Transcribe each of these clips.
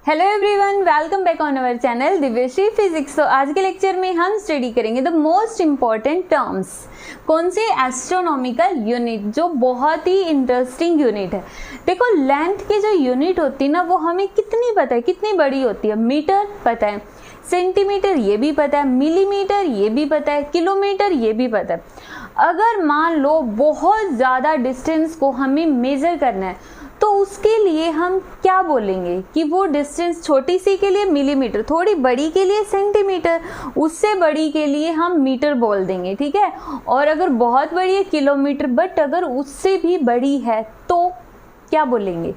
Hello everyone, welcome back on our channel Divyashree physics. तो आज के लेक्चर में हम स्टडी करेंगे द मोस्ट इम्पॉर्टेंट टर्म्स। कौन सी? एस्ट्रोनॉमिकल यूनिट, जो बहुत ही इंटरेस्टिंग यूनिट है। देखो, लेंथ की जो यूनिट होती है ना, वो हमें कितनी पता है, कितनी बड़ी होती है। मीटर पता है, सेंटीमीटर ये भी पता है, मिलीमीटर ये भी पता है, किलोमीटर ये भी पता है। अगर मान लो बहुत ज़्यादा डिस्टेंस को हमें मेज़र करना है, तो उसके लिए हम क्या बोलेंगे कि वो डिस्टेंस छोटी सी के लिए मिलीमीटर, थोड़ी बड़ी के लिए सेंटीमीटर, उससे बड़ी के लिए हम मीटर बोल देंगे, ठीक है। और अगर बहुत बड़ी है किलोमीटर, बट अगर उससे भी बड़ी है तो क्या बोलेंगे।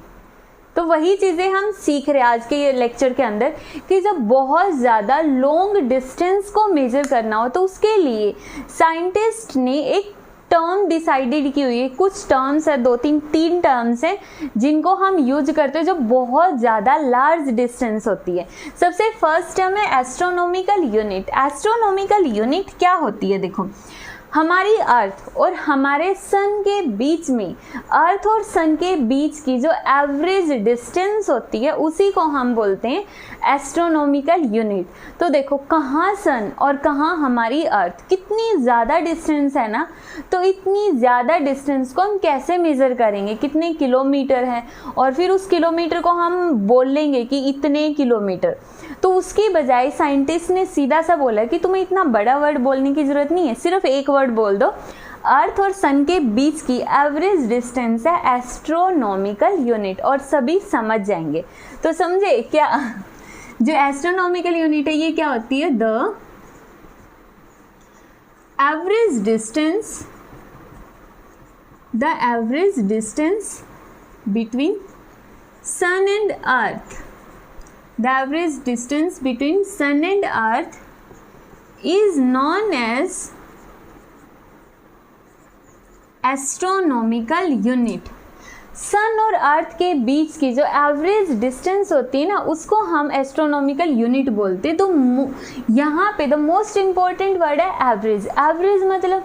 तो वही चीज़ें हम सीख रहे हैं आज के ये लेक्चर के अंदर कि जब बहुत ज़्यादा लॉन्ग डिस्टेंस को मेजर करना हो तो उसके लिए साइंटिस्ट ने एक टर्म डिसाइडेड की हुई है। कुछ टर्म्स है, तीन टर्म्स हैं जिनको हम यूज करते हैं जब बहुत ज़्यादा लार्ज डिस्टेंस होती है। सबसे फर्स्ट टर्म है एस्ट्रोनॉमिकल यूनिट। एस्ट्रोनॉमिकल यूनिट क्या होती है? देखो, हमारी अर्थ और हमारे सन के बीच में, अर्थ और सन के बीच की जो एवरेज डिस्टेंस होती है उसी को हम बोलते हैं एस्ट्रोनॉमिकल यूनिट। तो देखो, कहाँ सन और कहाँ हमारी अर्थ, कितनी ज़्यादा डिस्टेंस है ना। तो इतनी ज़्यादा डिस्टेंस को हम कैसे मेज़र करेंगे, कितने किलोमीटर है, और फिर उस किलोमीटर को हम बोल लेंगे कि इतने किलोमीटर। तो उसकी बजाय साइंटिस्ट ने सीधा सा बोला कि तुम्हें इतना बड़ा वर्ड बोलने की ज़रूरत नहीं है, सिर्फ एक वर्ड बोल दो, अर्थ और सन के बीच की एवरेज डिस्टेंस है एस्ट्रोनॉमिकल यूनिट, और सभी समझ जाएंगे। तो समझे क्या? जो एस्ट्रोनॉमिकल यूनिट है ये क्या होती है? The average distance between sun and earth. The average distance between sun and earth is known as astronomical unit। सन और अर्थ के बीच की जो एवरेज डिस्टेंस होती है ना, उसको हम एस्ट्रोनॉमिकल यूनिट बोलते हैं। तो यहाँ पे द मोस्ट इम्पॉर्टेंट वर्ड है एवरेज। एवरेज मतलब,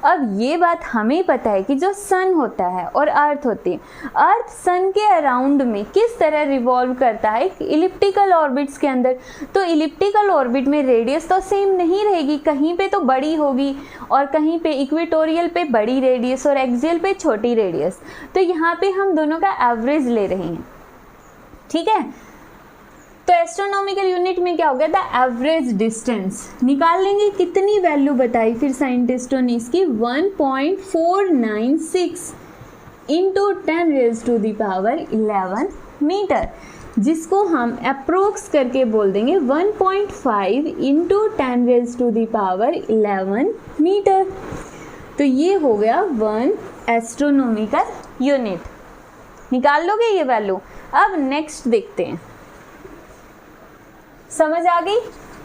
अब ये बात हमें पता है कि जो सन होता है और अर्थ होती है, अर्थ सन के अराउंड में किस तरह रिवॉल्व करता है, इलिप्टिकल ऑर्बिट्स के अंदर। तो इलिप्टिकल ऑर्बिट में रेडियस तो सेम नहीं रहेगी, कहीं पे तो बड़ी होगी और कहीं पे इक्वेटोरियल पे बड़ी रेडियस और एक्सियल पे छोटी रेडियस। तो यहाँ पे हम दोनों का एवरेज ले रहे हैं, ठीक है। तो एस्ट्रोनॉमिकल यूनिट में क्या हो गया? द एवरेज डिस्टेंस निकाल लेंगे। कितनी वैल्यू बताई फिर साइंटिस्टों ने इसकी? 1.496 इंटू 10⁻11 मीटर, जिसको हम अप्रोक्स करके बोल देंगे 1.5 इंटू 10⁻11 मीटर। तो ये हो गया 1 एस्ट्रोनॉमिकल यूनिट। निकाल लोगे ये वैल्यू। अब नेक्स्ट देखते हैं, समझ आ गई?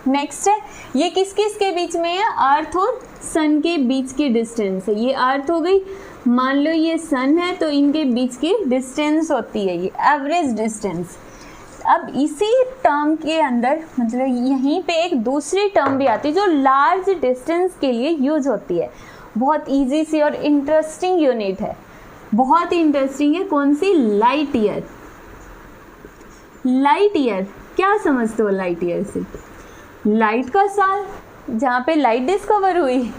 नेक्स्ट है, ये किस किस के बीच में है? अर्थ और सन के बीच की डिस्टेंस है। ये अर्थ हो गई, मान लो ये सन है, तो इनके बीच की डिस्टेंस होती है ये एवरेज डिस्टेंस। अब इसी टर्म के अंदर, मतलब यहीं पे एक दूसरी टर्म भी आती है जो लार्ज डिस्टेंस के लिए यूज होती है। बहुत इजी सी और इंटरेस्टिंग यूनिट है, बहुत ही इंटरेस्टिंग है। कौन सी? Light year. लाइट ईयर क्या समझते हो? लाइट ईयर से लाइट का साल, जहाँ पे लाइट डिस्कवर हुई।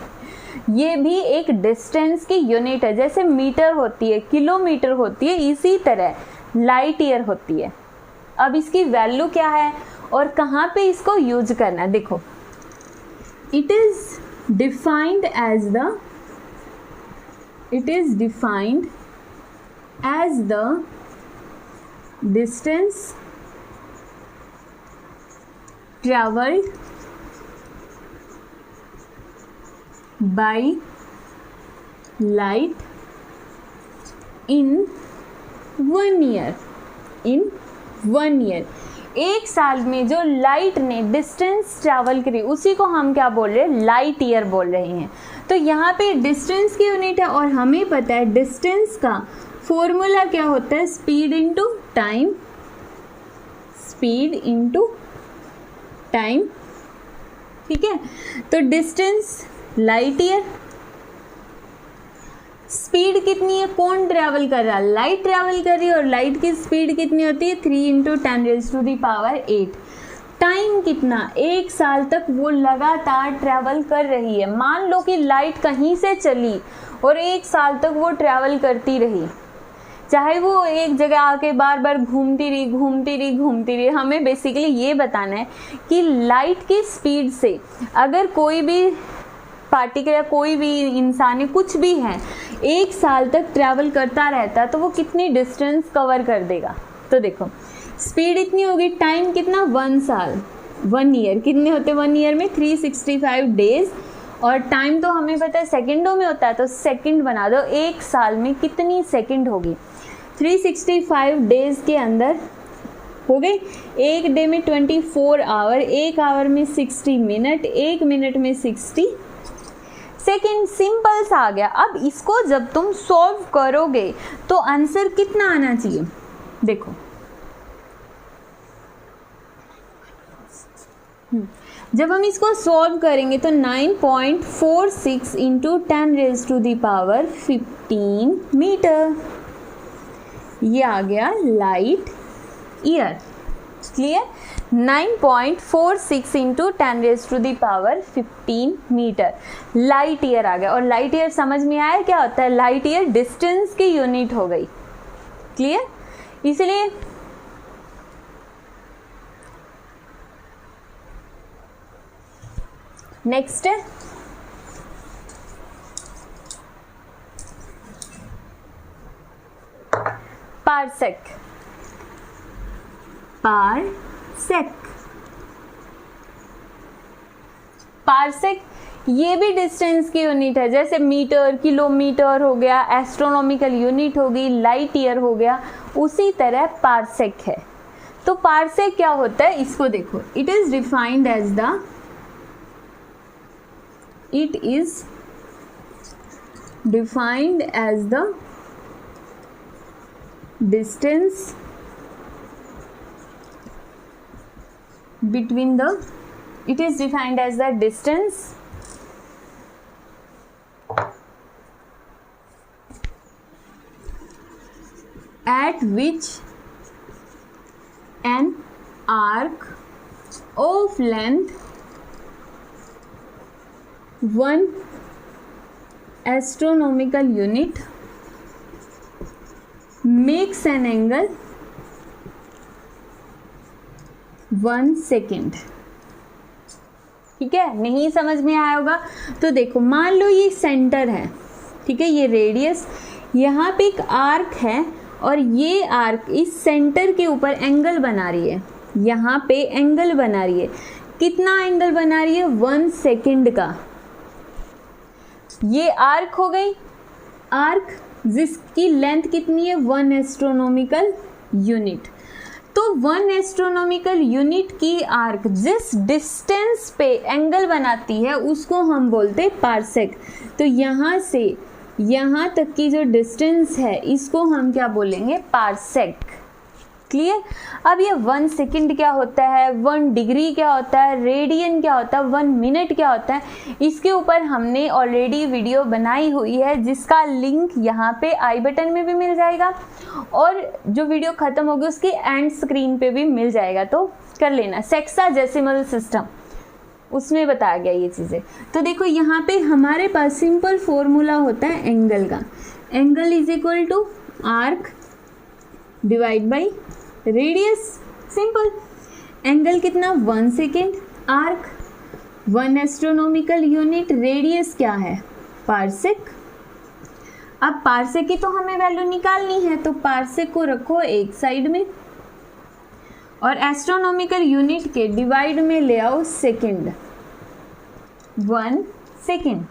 ये भी एक डिस्टेंस की यूनिट है, जैसे मीटर होती है, किलोमीटर होती है, इसी तरह लाइट ईयर होती है। अब इसकी वैल्यू क्या है और कहाँ पे इसको यूज करना है? देखो, it is defined as the distance traveled by light in 1 year। एक साल में जो लाइट ने डिस्टेंस ट्रैवल करी उसी को हम क्या बोल रहे हैं? लाइट ईयर बोल रहे हैं। तो यहाँ पे डिस्टेंस की यूनिट है और हमें पता है डिस्टेंस का फॉर्मूला क्या होता है? Speed into time. ठीक है। तो डिस्टेंस लाइट ईयर, स्पीड कितनी है, कौन ट्रैवल कर रहा है, लाइट ट्रैवल कर रही है, और लाइट की स्पीड कितनी होती है 3 × 10⁸ टाइम कितना, 1 साल तक वो लगातार ट्रैवल कर रही है। मान लो कि लाइट कहीं से चली और 1 साल तक वो ट्रैवल करती रही, चाहे वो एक जगह आके बार बार घूमती रही। हमें बेसिकली ये बताना है कि लाइट की स्पीड से अगर कोई भी पार्टिकल या कोई भी इंसान है, कुछ भी है, 1 साल तक ट्रैवल करता रहता है तो वो कितनी डिस्टेंस कवर कर देगा। तो देखो स्पीड इतनी होगी, टाइम कितना 1 साल, 1 ईयर कितने होते हैं 1 ईयर में 365 डेज, और टाइम तो हमें पता है सेकंडों में होता है, तो सेकंड बना दो। 1 साल में कितनी सेकंड होगी, 365 डेज के अंदर हो गई। एक डे में 24 आवर, 1 आवर में 60 मिनट, 1 मिनट में 60 सेकेंड। सिंपल सा आ गया। अब इसको जब तुम सॉल्व करोगे तो आंसर कितना आना चाहिए, देखो जब हम इसको सॉल्व करेंगे तो 9.46 × 10⁻15 मीटर, ये आ गया light year. Clear, 9.46 × 10⁻15 metre light year आ गया। और लाइट ईयर समझ में आया क्या होता है, लाइट ईयर डिस्टेंस की यूनिट हो गई। क्लियर, इसलिए नेक्स्ट है पारसेक। पारसेक ये भी डिस्टेंस की यूनिट है, जैसे मीटर, किलोमीटर हो गया, एस्ट्रोनॉमिकल यूनिट होगी, लाइट ईयर हो गया, उसी तरह पारसेक है। तो पारसेक क्या होता है, इसको देखो, it is defined as the distance between the, it is defined as the distance at which an arc of length 1 astronomical unit makes an angle 1 second. ठीक है, नहीं समझ में आया होगा तो देखो, मान लो ये सेंटर है, ठीक है, ये रेडियस, यहाँ पे एक आर्क है और ये आर्क इस सेंटर के ऊपर एंगल बना रही है, यहाँ पे एंगल बना रही है। कितना एंगल बना रही है, 1 सेकेंड का। ये आर्क हो गई, आर्क जिसकी लेंथ कितनी है 1 एस्ट्रोनॉमिकल यूनिट। तो 1 एस्ट्रोनॉमिकल यूनिट की आर्क जिस डिस्टेंस पे एंगल बनाती है उसको हम बोलते हैं पारसेक। तो यहाँ से यहाँ तक की जो डिस्टेंस है इसको हम क्या बोलेंगे, पारसेक। क्लियर। अब ये 1 सेकेंड क्या होता है, 1 डिग्री क्या होता है, रेडियन क्या होता है, 1 मिनट क्या होता है, इसके ऊपर हमने ऑलरेडी वीडियो बनाई हुई है जिसका लिंक यहाँ पे आई बटन में भी मिल जाएगा और जो वीडियो ख़त्म होगी उसकी एंड स्क्रीन पे भी मिल जाएगा, तो कर लेना। सेक्साडेसिमल सिस्टम उसमें बताया गया ये चीज़ें। तो देखो यहाँ पे हमारे पास सिंपल फॉर्मूला होता है एंगल का, angle is equal to arc divide by radius. Simple, angle कितना 1 second, arc 1 astronomical unit, radius क्या है पारसेक। अब पारसेक की तो हमें वैल्यू निकालनी है, तो पारसेक को रखो एक साइड में और एस्ट्रोनॉमिकल यूनिट के डिवाइड में ले आओ सेकेंड, 1 सेकेंड।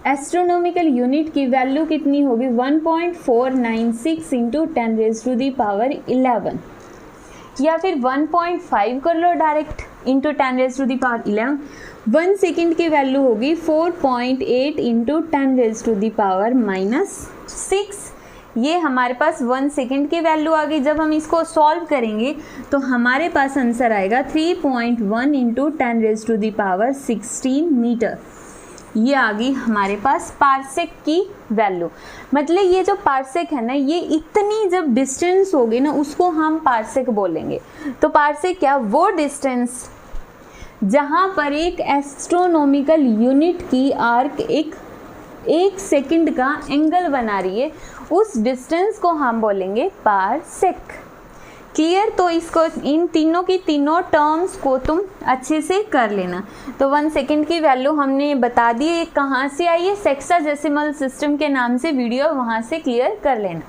एस्ट्रोनॉमिकल यूनिट की वैल्यू कितनी होगी 1.496 इंटू 10⁻11 या फिर 1.5 कर लो डायरेक्ट इंटू 10⁻11। 1 सेकेंड की वैल्यू होगी 4.8 इंटू 10⁻⁻6। ये हमारे पास 1 सेकेंड की वैल्यू आ गई। जब हम इसको सॉल्व करेंगे तो हमारे पास आंसर आएगा 3.1 इंटू 10⁻16 मीटर। ये आ गई हमारे पास पार्सेक की वैल्यू। मतलब ये जो पार्सेक है ना, ये इतनी जब डिस्टेंस होगी ना उसको हम पार्सेक बोलेंगे। तो पार्सेक क्या, वो डिस्टेंस जहाँ पर एक एस्ट्रोनॉमिकल यूनिट की आर्क एक सेकंड का एंगल बना रही है, उस डिस्टेंस को हम बोलेंगे पार्सेक। क्लियर? तो इसको इन तीनों की तीनों टर्म्स को तुम अच्छे से कर लेना। तो 1 सेकंड की वैल्यू हमने बता दी है, कहाँ से आई है, सेक्साडेसिमल सिस्टम के नाम से वीडियो, वहाँ से क्लियर कर लेना।